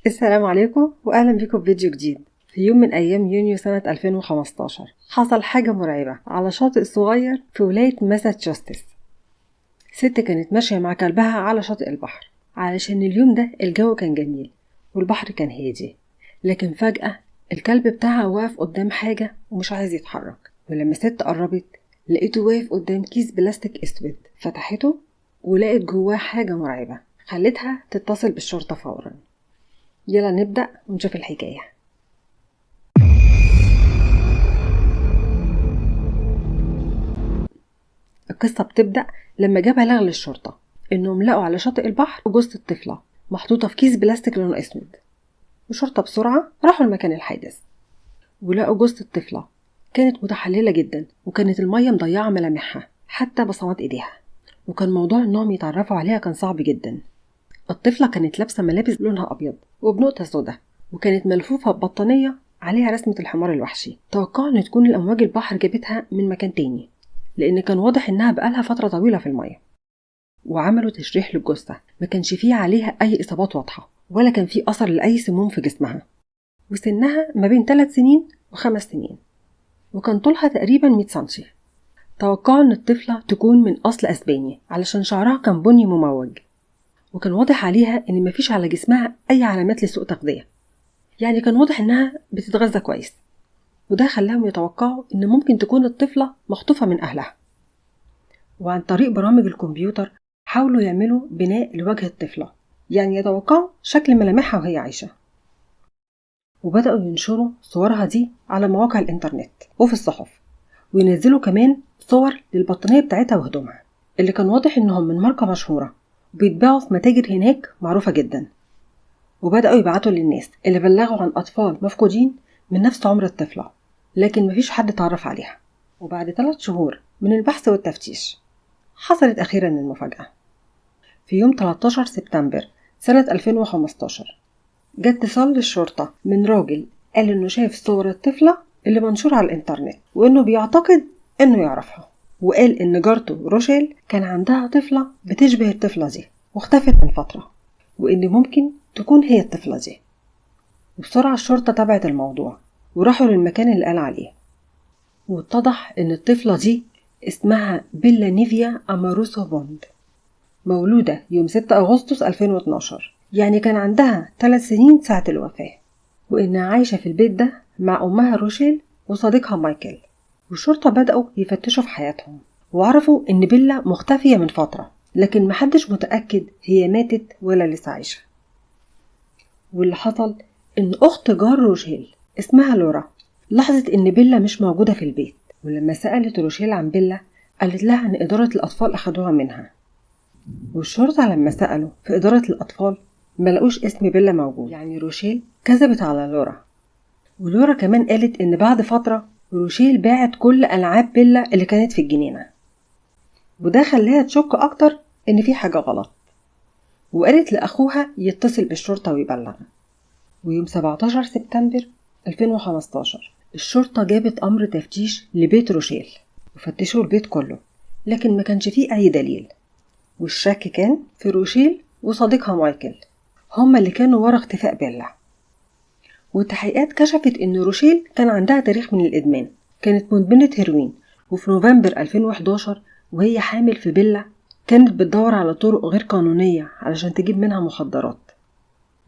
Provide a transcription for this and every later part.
السلام عليكم وأهلا بكم في فيديو جديد. في يوم من أيام يونيو سنة 2015 حصل حاجة مرعبة على شاطئ صغير في ولاية ماساتشوستس. ست كانت ماشية مع كلبها على شاطئ البحر علشان اليوم ده الجو كان جميل والبحر كان هادي، لكن فجأة الكلب بتاعها واقف قدام حاجة ومش عايز يتحرك، ولما الست قربت لقيته واقف قدام كيس بلاستيك اسود. فتحته ولقيت جواه حاجة مرعبة خلتها تتصل بالشرطة فورا. يلا نبدأ ونشوف الحكاية. القصة بتبدأ لما جاب بلاغ للشرطة إنهم لقوا على شاطئ البحر جثة طفلة محطوطة في كيس بلاستيك لونه أسود. الشرطة بسرعة راحوا لمكان الحادث ولقوا جثة طفلة كانت متحللة جدا، وكانت المية مضيعة ملامحها حتى بصمات إيديها، وكان موضوع إنهم يتعرفوا عليها كان صعب جدا. الطفلة كانت لابسة ملابس لونها أبيض وبنقطة سوداء، وكانت ملفوفة ببطانية عليها رسمة الحمار الوحشي. توقعوا إن تكون الأمواج البحر جابتها من مكان تاني، لأن كان واضح إنها بقالها فترة طويلة في المية. وعملوا تشريح للجثة، ما كانش فيه عليها أي إصابات واضحة ولا كان فيه أثر لأي سموم في جسمها، وسنها ما بين 3 سنين و5 سنين، وكان طولها تقريبا 100 سنتي. توقعوا إن الطفلة تكون من أصل أسباني علشان شعرها كان بني مموج، وكان واضح عليها إن مفيش على جسمها أي علامات لسوء تغذية، يعني كان واضح إنها بتتغذى كويس، وده خلاهم يتوقعوا إن ممكن تكون الطفلة مخطوفة من أهلها. وعن طريق برامج الكمبيوتر حاولوا يعملوا بناء لوجه الطفلة، يعني يتوقعوا شكل ملامحها وهي عايشة، وبدأوا ينشروا صورها دي على مواقع الإنترنت وفي الصحف، وينزلوا كمان صور للبطانية بتاعتها وهدومها اللي كان واضح إنهم من ماركة مشهورة وبيتباعوا في متاجر هناك معروفة جدا. وبدأوا يبعتوا للناس اللي بلغوا عن أطفال مفقودين من نفس عمر الطفلة، لكن مفيش حد تعرف عليها. وبعد 3 شهور من البحث والتفتيش حصلت أخيرا المفاجأة. في يوم 13 سبتمبر سنة 2015 جت اتصال للشرطة من راجل قال إنه شاف صور الطفلة اللي منشورة على الإنترنت، وإنه بيعتقد إنه يعرفها، وقال إن جارته روشيل كان عندها طفلة بتشبه الطفلة دي واختفت من فترة، وإن ممكن تكون هي الطفلة دي. وبسرعة الشرطة تابعت الموضوع وراحوا للمكان اللي قال عليه، واتضح إن الطفلة دي اسمها بيلا نيفيا أماروسو بوند، مولودة يوم 6 أغسطس 2012، يعني كان عندها 3 سنين ساعة الوفاة، وإنها عايشة في البيت ده مع أمها روشيل وصديقها مايكل. والشرطة بدأوا يفتشوا في حياتهم وعرفوا إن بيلا مختفية من فترة، لكن محدش متأكد هي ماتت ولا لسه عايشة. واللي حصل إن أخت جار روشيل اسمها لورا لاحظت إن بيلا مش موجودة في البيت، ولما سألت روشيل عن بيلا قالت لها إن إدارة الأطفال أخدوها منها. والشرطة لما سألوا في إدارة الأطفال ملقوش اسم بيلا موجود، يعني روشيل كذبت على لورا. ولورا كمان قالت إن بعد فترة روشيل باعت كل ألعاب بيلا اللي كانت في الجنينة، وده خلاها تشك أكتر إن في حاجة غلط، وقالت لأخوها يتصل بالشرطة ويبلغ. ويوم 17 سبتمبر 2015 الشرطة جابت أمر تفتيش لبيت روشيل وفتشوا البيت كله، لكن ما كانش فيه أي دليل، والشك كان في روشيل وصديقها مايكل، هما اللي كانوا ورا اختفاء بيلا. والتحقيقات كشفت إن روشيل كان عندها تاريخ من الإدمان، كانت مدمنة هيروين، وفي نوفمبر 2011 وهي حامل في بيلا كانت بتدور على طرق غير قانونية علشان تجيب منها مخدرات،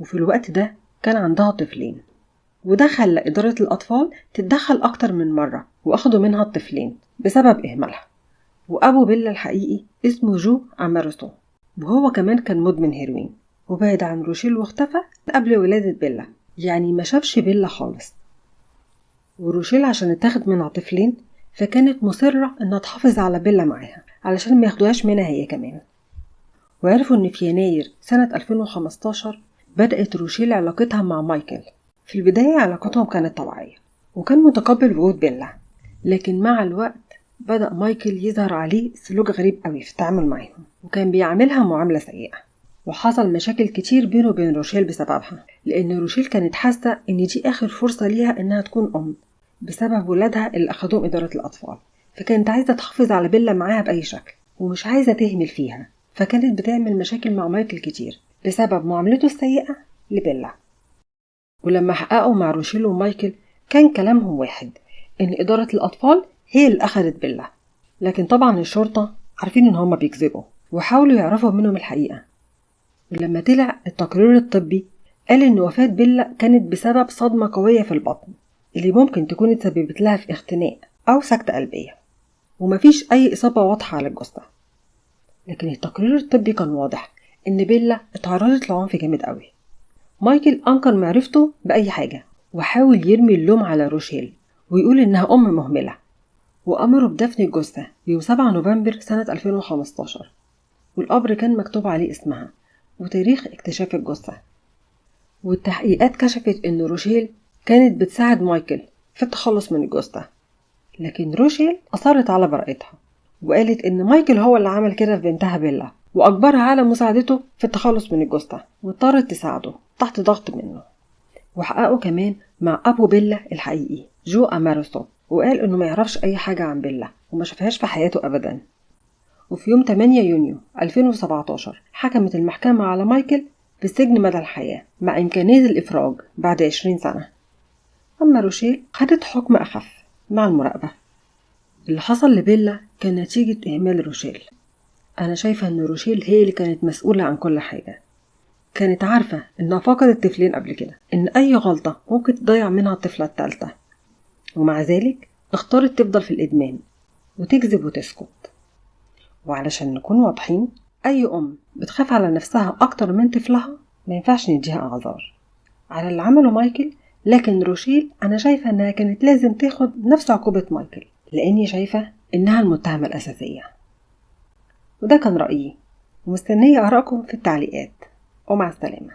وفي الوقت ده كان عندها طفلين، وده خلى إدارة الأطفال تتدخل أكتر من مرة وأخدوا منها الطفلين بسبب إهمالها. وأبو بيلا الحقيقي اسمه جو أمارسو، وهو كمان كان مدمن هيروين وبعد عن روشيل واختفى قبل ولادة بيلا، يعني ما شافش بيلا خالص. وروشيل عشان تاخد منها طفلين فكانت مصرة انها تحافظ على بيلا معاها علشان ما ياخدوهاش منها هي كمان. وعرفوا ان في يناير سنة 2015 بدأت روشيل علاقتها مع مايكل. في البداية علاقتهم كانت طبيعية وكان متقبل وجود بيلا، لكن مع الوقت بدأ مايكل يظهر عليه سلوك غريب قوي في التعامل معهم، وكان بيعاملها معاملة سيئة، وحصل مشاكل كتير بينه وبين روشيل بسببها، لأن روشيل كانت حاسة إن دي آخر فرصة ليها إنها تكون أم بسبب ولادها اللي أخدوهم إدارة الأطفال، فكانت عايزة تحافظ على بيلا معاها بأي شكل ومش عايزة تهمل فيها، فكانت بتعمل مشاكل مع مايكل كتير بسبب معاملته السيئة لبيلا. ولما حققوا مع روشيل ومايكل كان كلامهم واحد، إن إدارة الأطفال هي اللي أخدت بيلا. لكن طبعا الشرطة عارفين إن هما بيكذبوا وحاولوا يعرفوا منهم الحقيقة. ولما طلع التقرير الطبي قال إن وفاة بيلا كانت بسبب صدمة قوية في البطن اللي ممكن تكون اتسببت لها في اختناق أو سكتة قلبية، ومفيش أي إصابة واضحة على الجثة. لكن التقرير الطبي كان واضح إن بيلا اتعرضت لعنف جامد قوي. مايكل أنكر معرفته بأي حاجة وحاول يرمي اللوم على روشيل ويقول إنها أم مهملة، وأمروا بدفن الجثة يوم 7 نوفمبر سنة 2015، والقبر كان مكتوب عليه اسمها وتاريخ اكتشاف الجثة. والتحقيقات كشفت إن روشيل كانت بتساعد مايكل في التخلص من الجثة، لكن روشيل أصرت على براءتها وقالت إن مايكل هو اللي عمل كده في بنتها بيلا، وأجبرها على مساعدته في التخلص من الجثة واضطرت تساعده تحت ضغط منه. وحققوا كمان مع أبو بيلا الحقيقي جو أماروسو، وقال إنه ما يعرفش أي حاجة عن بيلا وما شافهاش في حياته أبدا. وفي يوم 8 يونيو 2017 حكمت المحكمة على مايكل بالسجن مدى الحياة مع إمكانية الإفراج بعد 20 سنة. أما روشيل خدت حكم أخف مع المراقبة. اللي حصل لبيلا كان نتيجة إهمال روشيل. أنا شايفة إن روشيل هي اللي كانت مسؤولة عن كل حاجة، كانت عارفة إنها فقدت طفلين قبل كده، إن أي غلطة ممكن تضيع منها الطفلة الثالثة، ومع ذلك اختارت تفضل في الإدمان وتكذب وتسكت. وعلشان نكون واضحين، أي أم بتخاف على نفسها أكتر من طفلها ما ينفعش نديها أعذار على اللي عمله مايكل. لكن روشيل أنا شايفة إنها كانت لازم تاخد نفس عقوبة مايكل، لأني شايفة إنها المتهمة الأساسية. وده كان رأيي، ومستنية آرائكم في التعليقات، ومع السلامة.